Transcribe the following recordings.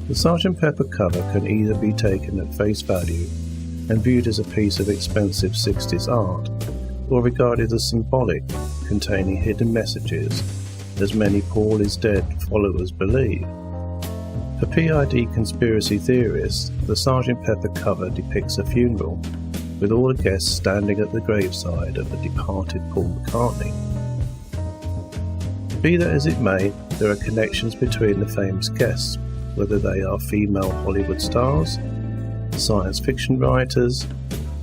The Sgt. Pepper cover can either be taken at face value and viewed as a piece of expensive 60s art, or regarded as symbolic, containing hidden messages, as many Paul is dead followers believe. For PID conspiracy theorists, the Sgt. Pepper cover depicts a funeral, with all the guests standing at the graveside of the departed Paul McCartney. Be that as it may, there are connections between the famous guests, whether they are female Hollywood stars, science fiction writers,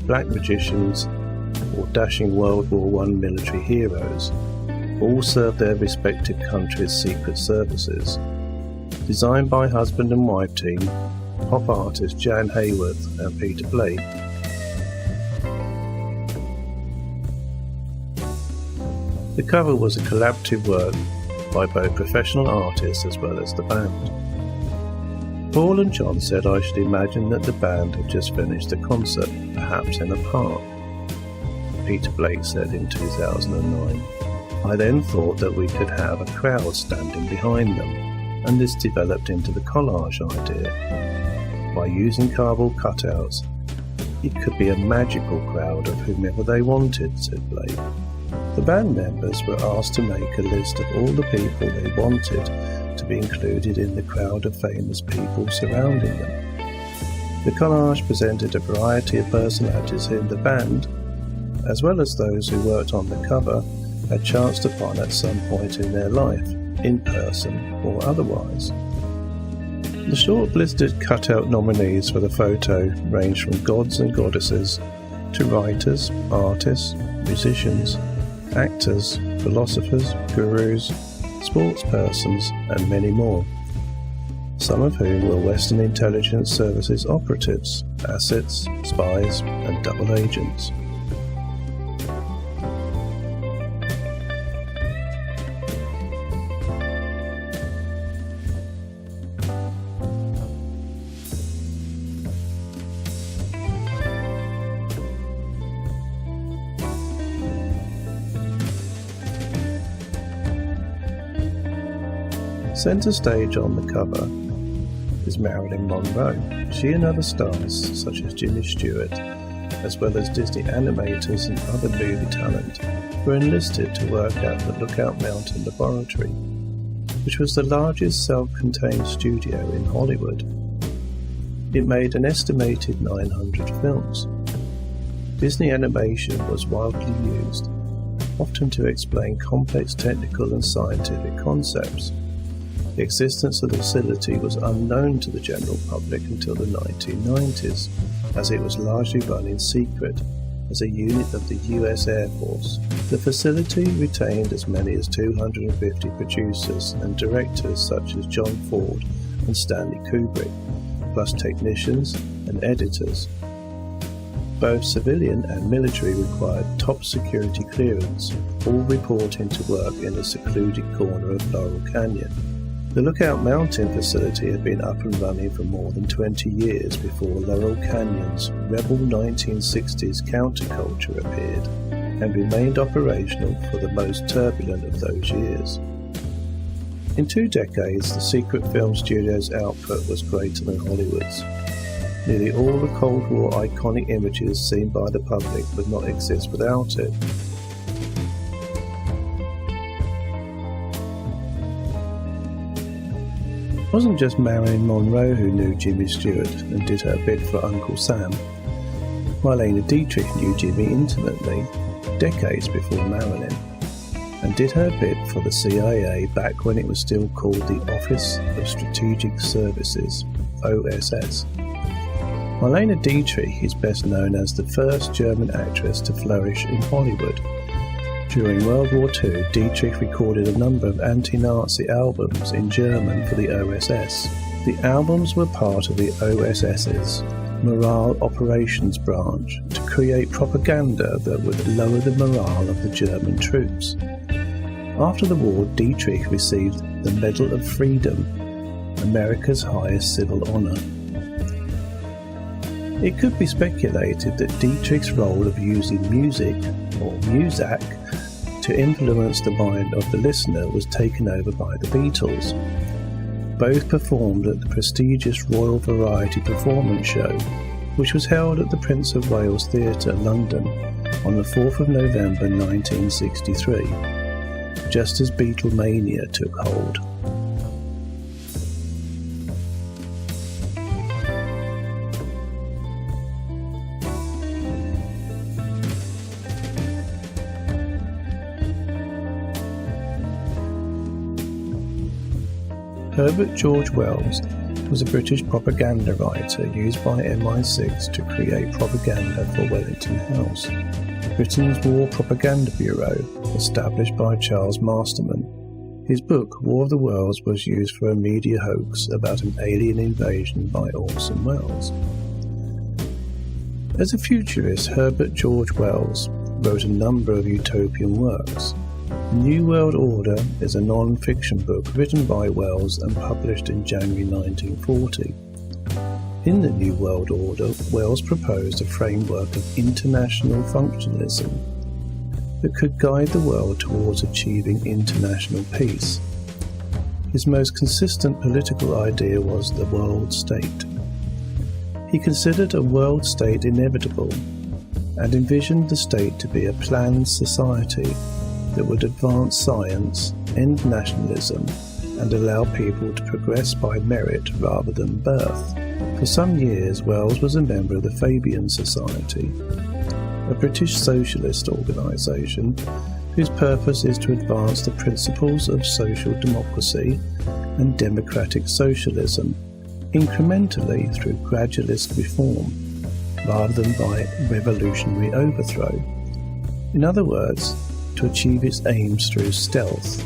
black magicians, or dashing World War I military heroes. All serve their respective countries' secret services. Designed by husband and wife team, pop artists Jan Hayworth and Peter Blake, the cover was a collaborative work by both professional artists as well as the band. Paul and John said I should imagine that the band had just finished a concert, perhaps in a park. Peter Blake said in 2009. I then thought that we could have a crowd standing behind them, and this developed into the collage idea. By using cardboard cutouts, it could be a magical crowd of whomever they wanted, said Blake. The band members were asked to make a list of all the people they wanted to be included in the crowd of famous people surrounding them. The collage presented a variety of personalities in the band, as well as those who worked on the cover had chanced upon at some point in their life, in person or otherwise. The short-listed cutout nominees for the photo ranged from gods and goddesses to writers, artists, musicians, actors, philosophers, gurus, sportspersons, and many more, some of whom were Western intelligence services operatives, assets, spies, and double agents. Centre stage on the cover is Marilyn Monroe. She and other stars such as Jimmy Stewart, as well as Disney animators and other movie talent, were enlisted to work at the Lookout Mountain Laboratory, which was the largest self-contained studio in Hollywood. It made an estimated 900 films. Disney animation was widely used, often to explain complex technical and scientific concepts. The existence of the facility was unknown to the general public until the 1990s, as it was largely run in secret as a unit of the US Air Force. The facility retained as many as 250 producers and directors such as John Ford and Stanley Kubrick, plus technicians and editors. Both civilian and military required top security clearance, all reporting to work in a secluded corner of Laurel Canyon. The Lookout Mountain facility had been up and running for more than 20 years before Laurel Canyon's rebel 1960s counterculture appeared, and remained operational for the most turbulent of those years. In 2 decades, the secret film studio's output was greater than Hollywood's. Nearly all the Cold War iconic images seen by the public would not exist without it. It wasn't just Marilyn Monroe who knew Jimmy Stewart and did her bit for Uncle Sam. Marlene Dietrich knew Jimmy intimately, decades before Marilyn, and did her bit for the CIA back when it was still called the Office of Strategic Services, OSS. Marlene Dietrich is best known as the first German actress to flourish in Hollywood. During World War II, Dietrich recorded a number of anti-Nazi albums in German for the OSS. The albums were part of the OSS's Morale Operations branch to create propaganda that would lower the morale of the German troops. After the war, Dietrich received the Medal of Freedom, America's highest civil honor. It could be speculated that Dietrich's role of using music, or Muzak, to influence the mind of the listener was taken over by the Beatles. both performed at the prestigious Royal Variety Performance Show, which was held at the Prince of Wales Theatre, London, on the 4th of November 1963, just as Beatlemania took hold. Herbert George Wells was a British propaganda writer used by MI6 to create propaganda for Wellington House, Britain's war propaganda bureau, established by Charles Masterman. His book, War of the Worlds, was used for a media hoax about an alien invasion by Orson Welles. As a futurist, Herbert George Wells wrote a number of utopian works. The New World Order is a non-fiction book written by Wells and published in January 1940. In the New World Order, Wells proposed a framework of international functionalism that could guide the world towards achieving international peace. His most consistent political idea was the world state. He considered a world state inevitable and envisioned the state to be a planned society that would advance science, end nationalism, and allow people to progress by merit rather than birth. For some years, Wells was a member of the Fabian Society, a British socialist organisation whose purpose is to advance the principles of social democracy and democratic socialism incrementally through gradualist reform, rather than by revolutionary overthrow. In other words, to achieve its aims through stealth.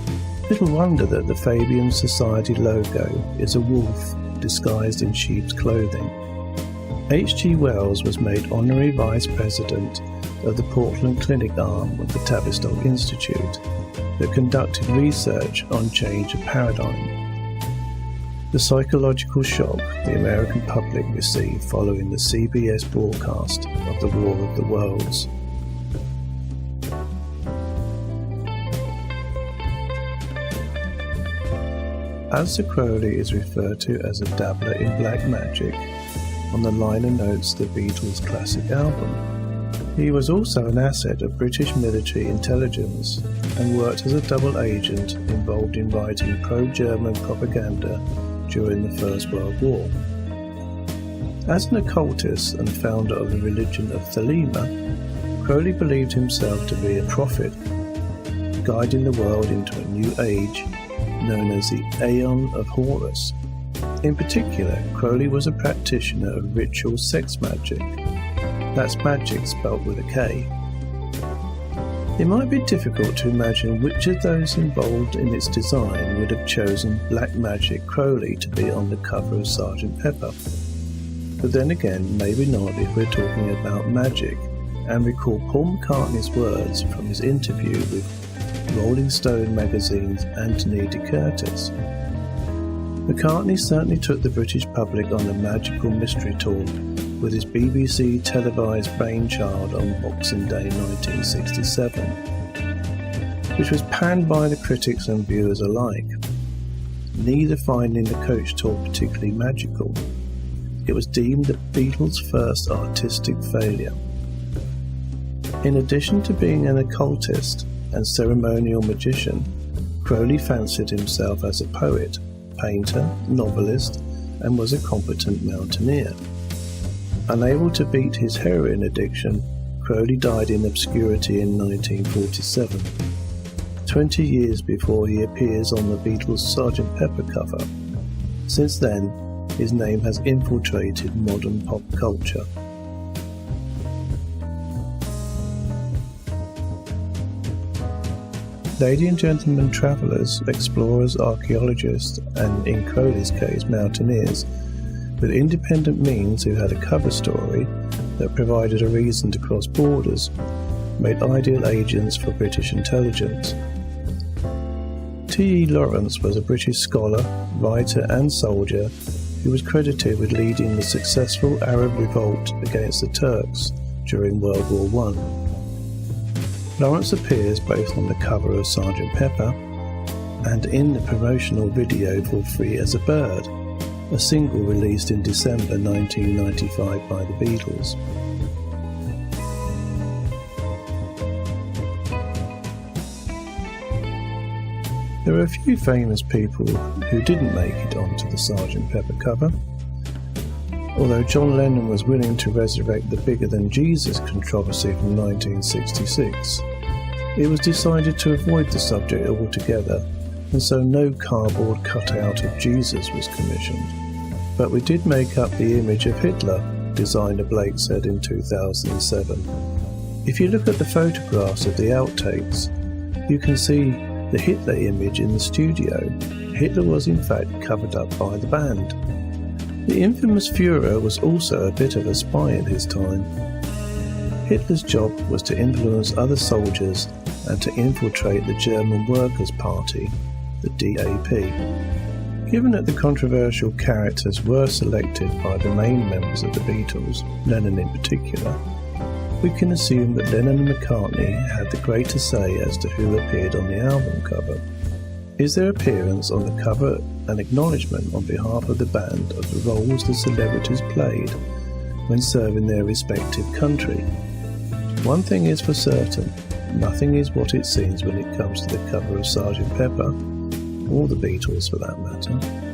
Little wonder that the Fabian Society logo is a wolf disguised in sheep's clothing. H.G. Wells was made Honorary Vice President of the Portland Clinic arm of the Tavistock Institute that conducted research on change of paradigm. The psychological shock the American public received following the CBS broadcast of the War of the Worlds. Aleister Crowley is referred to as a dabbler in black magic on the liner notes the Beatles' classic album. He was also an asset of British military intelligence and worked as a double agent involved in writing pro-German propaganda during the First World War. As an occultist and founder of the religion of Thelema, Crowley believed himself to be a prophet, guiding the world into a new age known as the Aeon of Horus. In particular, Crowley was a practitioner of ritual sex magic. That's magic spelt with a K. It might be difficult to imagine which of those involved in its design would have chosen Black Magic Crowley to be on the cover of Sgt. Pepper. But then again, maybe not if we're talking about magic, and recall Paul McCartney's words from his interview with Rolling Stone magazine's Anthony de Curtis. McCartney certainly took the British public on a magical mystery tour with his BBC televised brainchild on Boxing Day 1967, which was panned by the critics and viewers alike, neither finding the coach tour particularly magical. It was deemed the Beatles' first artistic failure. In addition to being an occultist and ceremonial magician, Crowley fancied himself as a poet, painter, novelist, and was a competent mountaineer. Unable to beat his heroin addiction, Crowley died in obscurity in 1947, 20 years before he appears on the Beatles' Sgt. Pepper cover. Since then, his name has infiltrated modern pop culture. Ladies and gentlemen travellers, explorers, archaeologists, and in Crowley's case, mountaineers, with independent means who had a cover story that provided a reason to cross borders, made ideal agents for British intelligence. T.E. Lawrence was a British scholar, writer and soldier who was credited with leading the successful Arab revolt against the Turks during World War I. Lawrence appears both on the cover of Sgt. Pepper and in the promotional video for Free as a Bird, a single released in December 1995 by the Beatles. There are a few famous people who didn't make it onto the Sgt. Pepper cover. Although John Lennon was willing to resurrect the Bigger Than Jesus controversy from 1966, it was decided to avoid the subject altogether, and so no cardboard cutout of Jesus was commissioned. But we did make up the image of Hitler, designer Blake said in 2007. If you look at the photographs of the outtakes, you can see the Hitler image in the studio. Hitler was in fact covered up by the band. The infamous Führer was also a bit of a spy in his time. Hitler's job was to influence other soldiers and to infiltrate the German Workers' Party, the DAP. Given that the controversial characters were selected by the main members of the Beatles, Lennon in particular, we can assume that Lennon and McCartney had the greater say as to who appeared on the album cover. Is their appearance on the cover an acknowledgement on behalf of the band of the roles the celebrities played when serving their respective country? One thing is for certain, nothing is what it seems when it comes to the cover of Sgt. Pepper, or the Beatles for that matter.